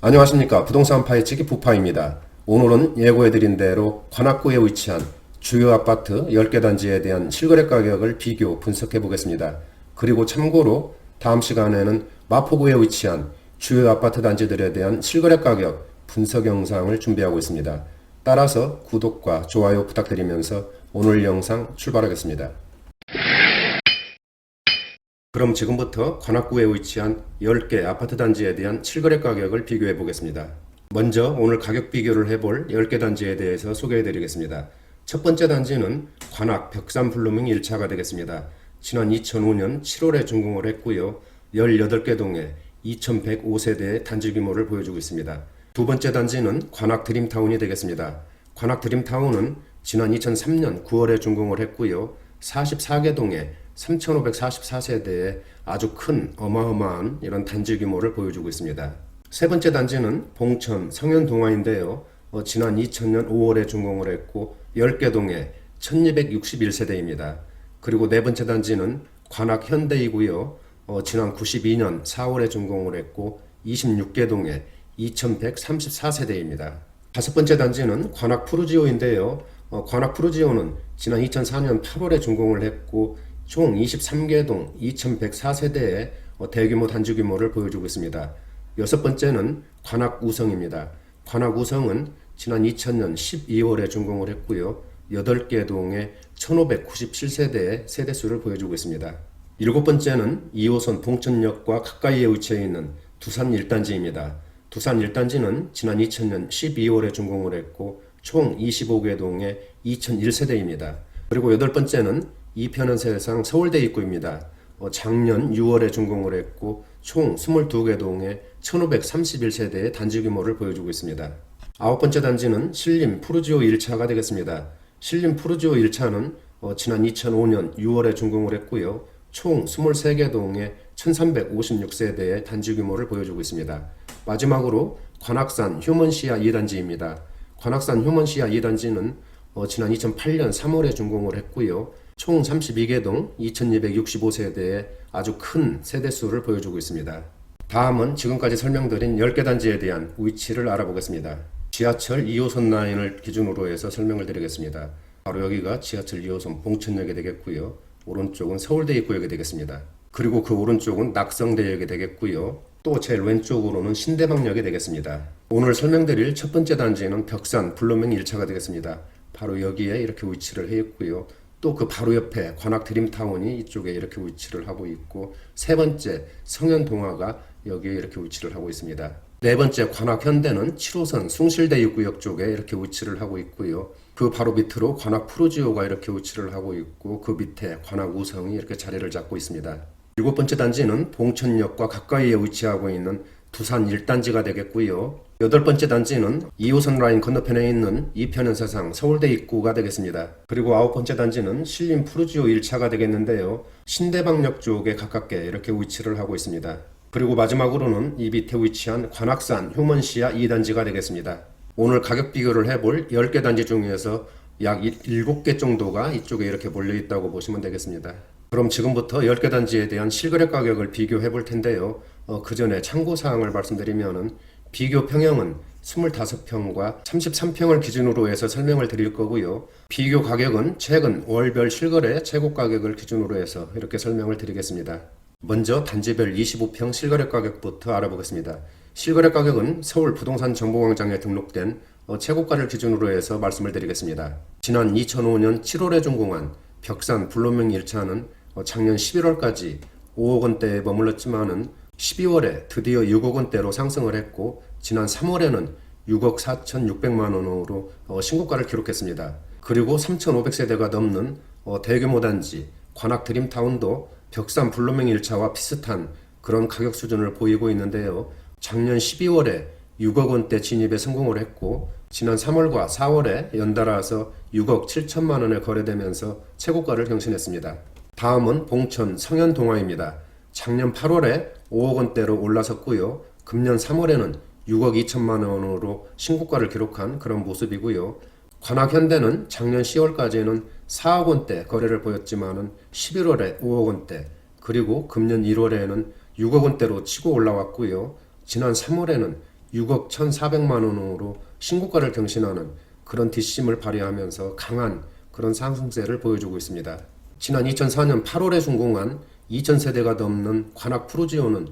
안녕하십니까. 부동산 파헤치기 부파입니다. 오늘은 예고해드린 대로 관악구에 위치한 주요 아파트 10개 단지에 대한 실거래 가격을 비교 분석해 보겠습니다. 그리고 참고로 다음 시간에는 마포구에 위치한 주요 아파트 단지들에 대한 실거래 가격 분석 영상을 준비하고 있습니다. 따라서 구독과 좋아요 부탁드리면서 오늘 영상 출발하겠습니다. 그럼 지금부터 관악구에 위치한 10개 아파트 단지에 대한 실거래 가격을 비교해 보겠습니다. 먼저 오늘 가격 비교를 해볼 10개 단지에 대해서 소개해 드리겠습니다. 첫 번째 단지는 관악 벽산 블루밍 1차가 되겠습니다. 지난 2005년 7월에 준공을 했고요. 18개 동에 2105세대의 단지 규모를 보여주고 있습니다. 두 번째 단지는 관악 드림타운이 되겠습니다. 관악 드림타운은 지난 2003년 9월에 준공을 했고요. 44개 동에 3,544세대의 아주 큰 어마어마한 이런 단지 규모를 보여주고 있습니다. 세 번째 단지는 봉천 성현동화인데요. 지난 2000년 5월에 준공을 했고 10개 동에 1261세대입니다. 그리고 네 번째 단지는 관악 현대이고요. 지난 92년 4월에 준공을 했고 26개 동에 2134세대입니다. 다섯 번째 단지는 관악 푸르지오인데요. 관악 푸르지오는 지난 2004년 8월에 준공을 했고 총 23개 동 2104세대의 대규모 단지 규모를 보여주고 있습니다. 여섯 번째는 관악 우성입니다. 관악 우성은 지난 2000년 12월에 준공을 했고요. 8개 동에 1597세대의 세대수를 보여주고 있습니다. 일곱 번째는 2호선 봉천역과 가까이에 위치해 있는 두산 1단지입니다. 두산 1단지는 지난 2000년 12월에 준공을 했고 총 25개 동에 2001세대입니다. 그리고 여덟 번째는 이편은 세상 서울대 입구입니다. 작년 6월에 준공을 했고 총 22개 동에 1531세대의 단지 규모를 보여주고 있습니다. 아홉 번째 단지는 신림 푸르지오 1차가 되겠습니다. 신림 푸르지오 1차는 지난 2005년 6월에 준공을 했고요. 총 23개 동에 1356세대의 단지 규모를 보여주고 있습니다. 마지막으로 관악산 휴먼시아 2단지입니다. 관악산 휴먼시아 2단지는 지난 2008년 3월에 준공을 했고요. 총 32개 동 2265세대의 아주 큰 세대수를 보여주고 있습니다. 다음은 지금까지 설명드린 10개 단지에 대한 위치를 알아보겠습니다. 지하철 2호선 라인을 기준으로 해서 설명을 드리겠습니다. 바로 여기가 지하철 2호선 봉천역이 되겠고요. 오른쪽은 서울대 입구역이 되겠습니다. 그리고 그 오른쪽은 낙성대역이 되겠고요. 또 제일 왼쪽으로는 신대방역이 되겠습니다. 오늘 설명드릴 첫 번째 단지는 벽산 블루밍 1차가 되겠습니다. 바로 여기에 이렇게 위치를 해 있고요. 또 그 바로 옆에 관악 드림타운이 이쪽에 이렇게 위치를 하고 있고 세 번째 성현동화가 여기에 이렇게 위치를 하고 있습니다. 네 번째 관악 현대는 7호선 숭실대 입구역 쪽에 이렇게 위치를 하고 있고요. 그 바로 밑으로 관악 푸르지오가 이렇게 위치를 하고 있고 그 밑에 관악 우성이 이렇게 자리를 잡고 있습니다. 일곱 번째 단지는 봉천역과 가까이에 위치하고 있는 두산 1단지가 되겠고요. 여덟 번째 단지는 2호선 라인 건너편에 있는 이편은 세상 서울대 입구가 되겠습니다. 그리고 아홉 번째 단지는 신림 푸르지오 1차가 되겠는데요. 신대방역 쪽에 가깝게 이렇게 위치를 하고 있습니다. 그리고 마지막으로는 이 밑에 위치한 관악산 휴먼시아 2단지가 되겠습니다. 오늘 가격 비교를 해볼 10개 단지 중에서 약 7개 정도가 이쪽에 이렇게 몰려 있다고 보시면 되겠습니다. 그럼 지금부터 10개 단지에 대한 실거래 가격을 비교해 볼 텐데요. 그 전에 참고사항을 말씀드리면은 비교 평형은 25평과 33평을 기준으로 해서 설명을 드릴 거고요. 비교 가격은 최근 월별 실거래 최고 가격을 기준으로 해서 이렇게 설명을 드리겠습니다. 먼저 단지별 25평 실거래 가격부터 알아보겠습니다. 실거래 가격은 서울 부동산 정보광장에 등록된 최고가를 기준으로 해서 말씀을 드리겠습니다. 지난 2005년 7월에 준공한 벽산 블루밍 1차는 작년 11월까지 5억 원대에 머물렀지만은 12월에 드디어 6억 원대로 상승을 했고 지난 3월에는 6억 4,600만 원으로 신고가를 기록했습니다. 그리고 3,500세대가 넘는 대규모 단지 관악 드림타운도 벽산 블루밍 1차와 비슷한 그런 가격 수준을 보이고 있는데요. 작년 12월에 6억 원대 진입에 성공을 했고 지난 3월과 4월에 연달아서 6억 7천만 원에 거래되면서 최고가를 경신했습니다. 다음은 봉천 성현동화입니다. 작년 8월에 5억 원대로 올라섰고요. 금년 3월에는 6억 2천만 원으로 신고가를 기록한 그런 모습이고요. 관악 현대는 작년 10월까지는 4억 원대 거래를 보였지만은 11월에 5억 원대, 그리고 금년 1월에는 6억 원대로 치고 올라왔고요. 지난 3월에는 6억 1,400만 원으로 신고가를 경신하는 그런 뒷심을 발휘하면서 강한 그런 상승세를 보여주고 있습니다. 지난 2004년 8월에 준공한 2,000세대가 넘는 관악 푸르지오는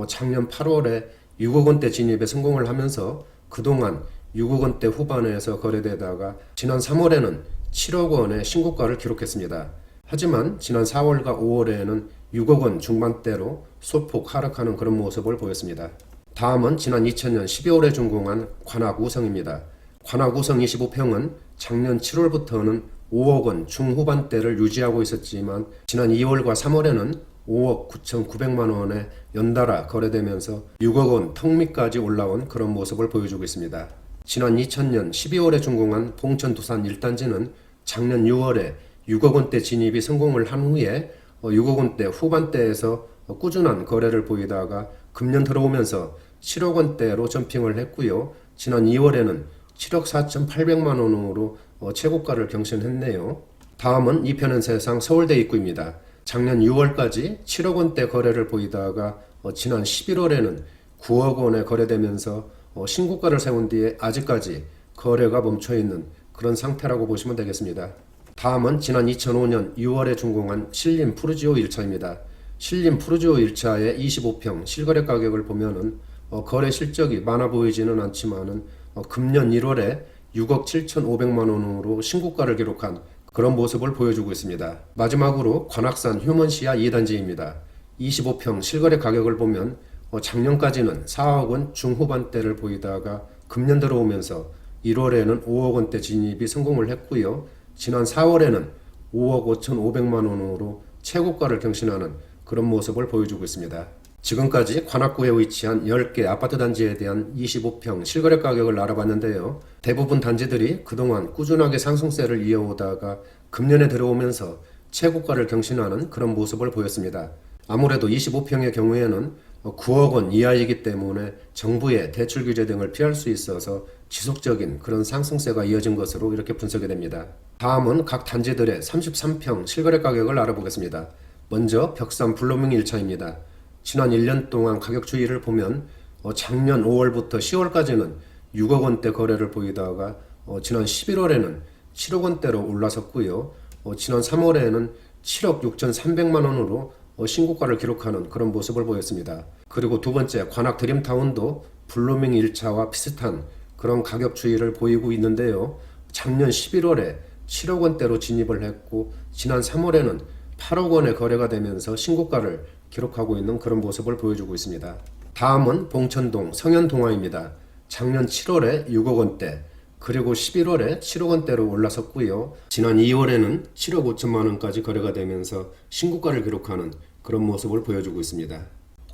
작년 8월에 6억 원대 진입에 성공을 하면서 그동안 6억 원대 후반에서 거래되다가 지난 3월에는 7억 원의 신고가를 기록했습니다. 하지만 지난 4월과 5월에는 6억 원 중반대로 소폭 하락하는 그런 모습을 보였습니다. 다음은 지난 2000년 12월에 준공한 관악 우성입니다. 관악 우성 25평은 작년 7월부터는 5억 원 중후반대를 유지하고 있었지만 지난 2월과 3월에는 5억 9,900만 원에 연달아 거래되면서 6억 원 턱밑까지 올라온 그런 모습을 보여주고 있습니다. 지난 2000년 12월에 준공한 봉천 두산 1단지는 작년 6월에 6억 원대 진입이 성공을 한 후에 6억 원대 후반대에서 꾸준한 거래를 보이다가 금년 들어오면서 7억 원대로 점핑을 했고요. 지난 2월에는 7억 4,800만 원으로 최고가를 경신했네요. 다음은 이편은 세상 서울대 입구입니다. 작년 6월까지 7억 원대 거래를 보이다가 지난 11월에는 9억 원에 거래되면서 신고가를 세운 뒤에 아직까지 거래가 멈춰있는 그런 상태라고 보시면 되겠습니다. 다음은 지난 2005년 6월에 준공한 신림 푸르지오 1차입니다. 신림 푸르지오 1차의 25평 실거래 가격을 보면은 거래 실적이 많아 보이지는 않지만은 금년 1월에 6억 7,500만 원으로 신고가를 기록한 그런 모습을 보여주고 있습니다. 마지막으로 관악산 휴먼시아 2단지입니다. 25평 실거래 가격을 보면 작년까지는 4억 원 중후반대를 보이다가 금년 들어오면서 1월에는 5억 원대 진입이 성공을 했고요. 지난 4월에는 5억 5,500만 원으로 최고가를 경신하는 그런 모습을 보여주고 있습니다. 지금까지 관악구에 위치한 10개 아파트 단지에 대한 25평 실거래 가격을 알아봤는데요. 대부분 단지들이 그동안 꾸준하게 상승세를 이어오다가 금년에 들어오면서 최고가를 경신하는 그런 모습을 보였습니다. 아무래도 25평의 경우에는 9억 원 이하이기 때문에 정부의 대출 규제 등을 피할 수 있어서 지속적인 그런 상승세가 이어진 것으로 이렇게 분석이 됩니다. 다음은 각 단지들의 33평 실거래 가격을 알아보겠습니다. 먼저 벽산 블루밍 1차입니다. 지난 1년 동안 가격 추이를 보면 작년 5월부터 10월까지는 6억 원대 거래를 보이다가 지난 11월에는 7억 원대로 올라섰고요. 지난 3월에는 7억 6,300만 원으로 신고가를 기록하는 그런 모습을 보였습니다. 그리고 두 번째 관악 드림타운도 블루밍 1차와 비슷한 그런 가격 추이를 보이고 있는데요. 작년 11월에 7억 원대로 진입을 했고 지난 3월에는 8억 원에 거래가 되면서 신고가를 기록하고 있는 그런 모습을 보여주고 있습니다. 다음은 봉천동 성현동화입니다. 작년 7월에 6억 원대 그리고 11월에 7억 원대로 올라섰고요. 지난 2월에는 7억 5천만 원까지 거래가 되면서 신고가를 기록하는 그런 모습을 보여주고 있습니다.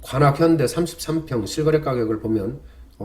관악현대 33평 실거래 가격을 보면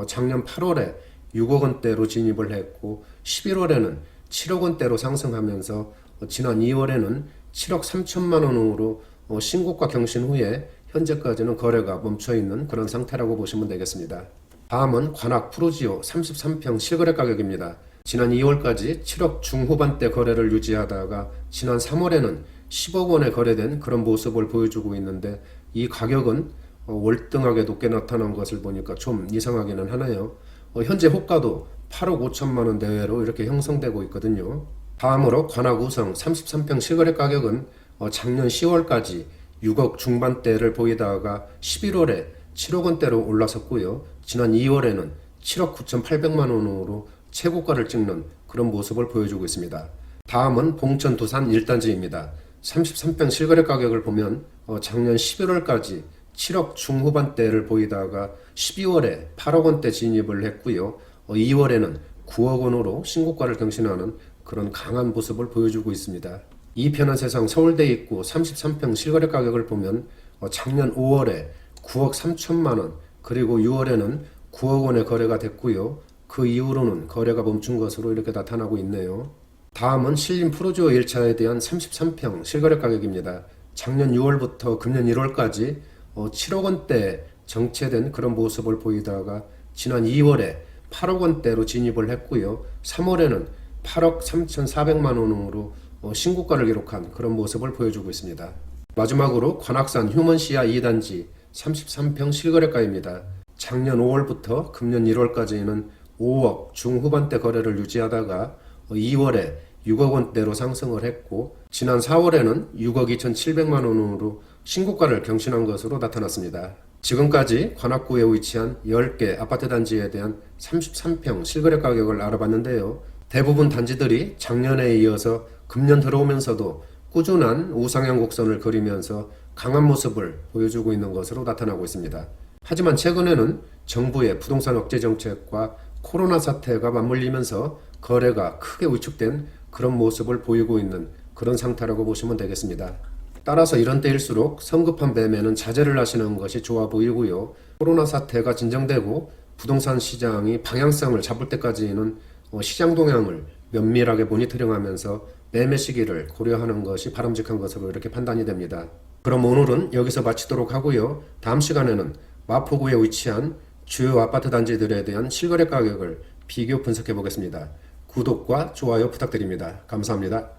작년 8월에 6억 원대로 진입을 했고 11월에는 7억 원대로 상승하면서 지난 2월에는 7억 3천만 원으로 신고가 경신 후에 현재까지는 거래가 멈춰있는 그런 상태라고 보시면 되겠습니다. 다음은 관악 푸르지오 33평 실거래 가격입니다. 지난 2월까지 7억 중후반대 거래를 유지하다가 지난 3월에는 10억 원에 거래된 그런 모습을 보여주고 있는데 이 가격은 월등하게 높게 나타난 것을 보니까 좀 이상하기는 하네요. 현재 호가도 8억 5천만 원 내외로 이렇게 형성되고 있거든요. 다음으로 관악 우성 33평 실거래 가격은 작년 10월까지 6억 중반대를 보이다가 11월에 7억 원대로 올라섰고요. 지난 2월에는 7억 9,800만 원으로 최고가를 찍는 그런 모습을 보여주고 있습니다. 다음은 봉천 두산 1단지입니다. 33평 실거래 가격을 보면 작년 11월까지 7억 중후반대를 보이다가 12월에 8억 원대 진입을 했고요. 2월에는 9억 원으로 신고가를 경신하는 그런 강한 모습을 보여주고 있습니다. 이 편한 세상 서울대 입구 33평 실거래 가격을 보면 작년 5월에 9억 3천만 원 그리고 6월에는 9억 원에 거래가 됐고요. 그 이후로는 거래가 멈춘 것으로 이렇게 나타나고 있네요. 다음은 신림 푸르지오 1차에 대한 33평 실거래 가격입니다. 작년 6월부터 금년 1월까지 7억 원대에 정체된 그런 모습을 보이다가 지난 2월에 8억 원대로 진입을 했고요. 3월에는 8억 3,400만 원으로 신고가를 기록한 그런 모습을 보여주고 있습니다. 마지막으로 관악산 휴먼시아 2단지 33평 실거래가입니다. 작년 5월부터 금년 1월까지는 5억 중후반대 거래를 유지하다가 2월에 6억 원대로 상승을 했고 지난 4월에는 6억 2,700만 원으로 신고가를 경신한 것으로 나타났습니다. 지금까지 관악구에 위치한 10개 아파트 단지에 대한 33평 실거래 가격을 알아봤는데요. 대부분 단지들이 작년에 이어서 금년 들어오면서도 꾸준한 우상향 곡선을 그리면서 강한 모습을 보여주고 있는 것으로 나타나고 있습니다. 하지만 최근에는 정부의 부동산 억제 정책과 코로나 사태가 맞물리면서 거래가 크게 위축된 그런 모습을 보이고 있는 그런 상태라고 보시면 되겠습니다. 따라서 이런 때일수록 성급한 매매는 자제를 하시는 것이 좋아 보이고요. 코로나 사태가 진정되고 부동산 시장이 방향성을 잡을 때까지는 시장 동향을 면밀하게 모니터링하면서 매매 시기를 고려하는 것이 바람직한 것으로 이렇게 판단이 됩니다. 그럼 오늘은 여기서 마치도록 하고요. 다음 시간에는 마포구에 위치한 주요 아파트 단지들에 대한 실거래 가격을 비교 분석해 보겠습니다. 구독과 좋아요 부탁드립니다. 감사합니다.